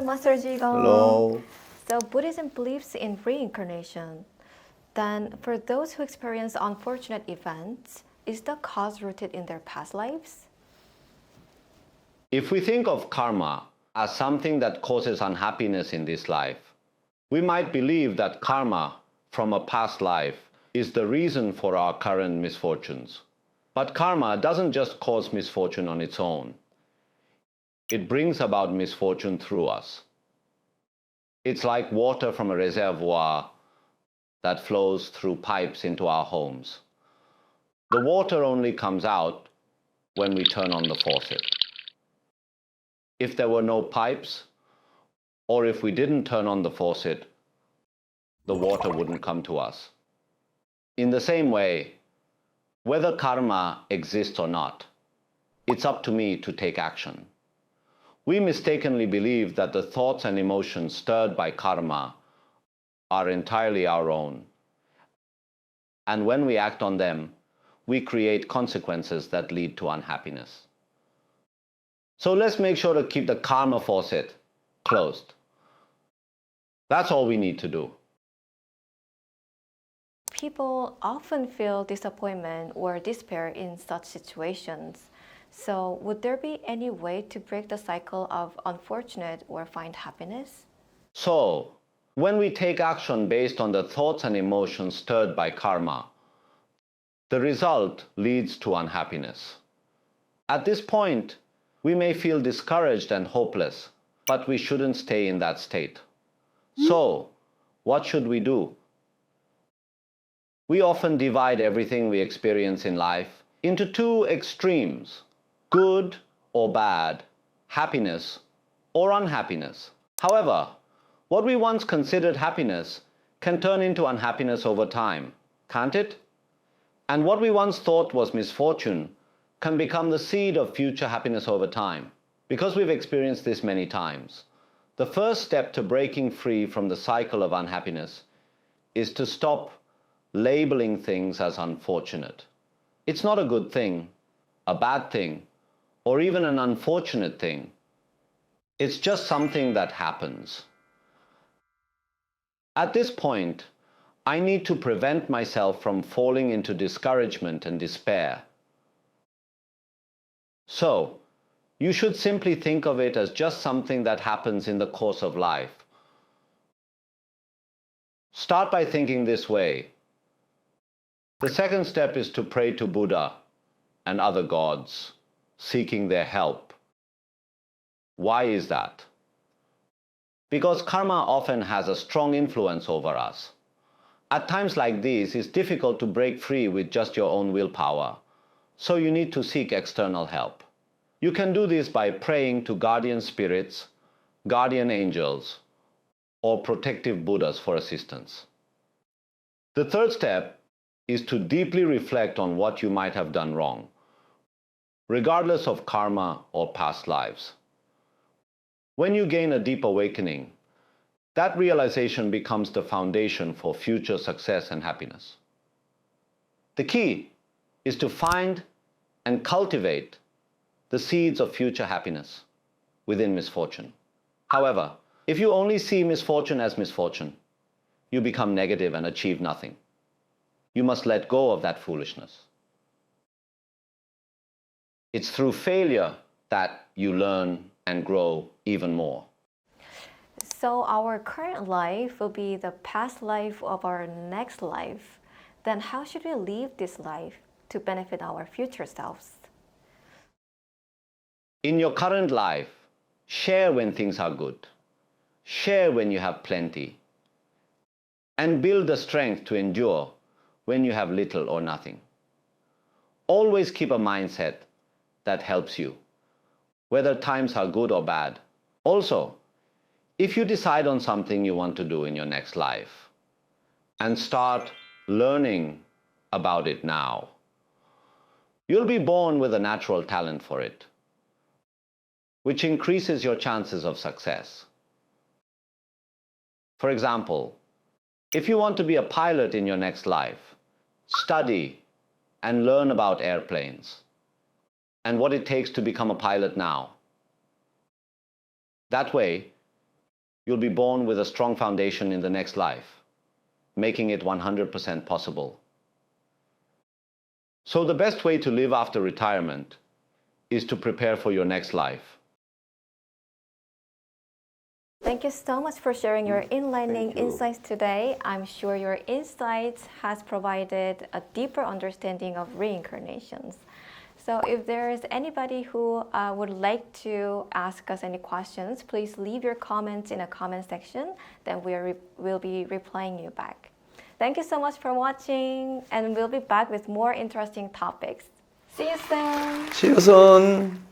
Master Zhigong. Hello. So Buddhism believes in reincarnation. Then for those who experience unfortunate events, is the cause rooted in their past lives? If we think of karma as something that causes unhappiness in this life, we might believe that karma from a past life is the reason for our current misfortunes. But karma doesn't just cause misfortune on its own. It brings about misfortune through us. It's like water from a reservoir that flows through pipes into our homes. The water only comes out when we turn on the faucet. If there were no pipes, or if we didn't turn on the faucet, the water wouldn't come to us. In the same way, whether karma exists or not, it's up to me to take action. We mistakenly believe that the thoughts and emotions stirred by karma are entirely our own. And when we act on them, we create consequences that lead to unhappiness. So let's make sure to keep the karma faucet closed. That's all we need to do. People often feel disappointment or despair in such situations. So would there be any way to break the cycle of unfortunate or find happiness? So, when we take action based on the thoughts and emotions stirred by karma, the result leads to unhappiness. At this point, we may feel discouraged and hopeless, but we shouldn't stay in that state. So, what should we do? We often divide everything we experience in life into two extremes: good or bad, happiness or unhappiness. However, what we once considered happiness can turn into unhappiness over time, can't it? And what we once thought was misfortune can become the seed of future happiness over time. Because we've experienced this many times, the first step to breaking free from the cycle of unhappiness is to stop labeling things as unfortunate. It's not a good thing, a bad thing, or even an unfortunate thing. It's just something that happens. At this point, I need to prevent myself from falling into discouragement and despair. So, you should simply think of it as just something that happens in the course of life. Start by thinking this way. The second step is to pray to Buddha and other gods, seeking their help. Why is that? Because karma often has a strong influence over us. At times like these, it's difficult to break free with just your own willpower, so you need to seek external help. You can do this by praying to guardian spirits, guardian angels, or protective Buddhas for assistance. The third step is to deeply reflect on what you might have done wrong, regardless of karma or past lives. When you gain a deep awakening, that realization becomes the foundation for future success and happiness. The key is to find and cultivate the seeds of future happiness within misfortune. However, if you only see misfortune as misfortune, you become negative and achieve nothing. You must let go of that foolishness. It's through failure that you learn and grow even more. So our current life will be the past life of our next life. Then how should we live this life to benefit our future selves? In your current life, share when things are good. Share when you have plenty. And build the strength to endure when you have little or nothing. Always keep a mindset that helps you, whether times are good or bad. Also, if you decide on something you want to do in your next life, and start learning about it now, you'll be born with a natural talent for it, which increases your chances of success. For example, if you want to be a pilot in your next life, study and learn about airplanes and what it takes to become a pilot now. That way, you'll be born with a strong foundation in the next life, making it 100% possible. So the best way to live after retirement is to prepare for your next life. Thank you so much for sharing your enlightening insights today. I'm sure your insights has provided a deeper understanding of reincarnations. So if there is anybody who would like to ask us any questions, please leave your comments in a comment section. Then we'll be replying you back. Thank you so much for watching, and we'll be back with more interesting topics. See you soon! See you soon!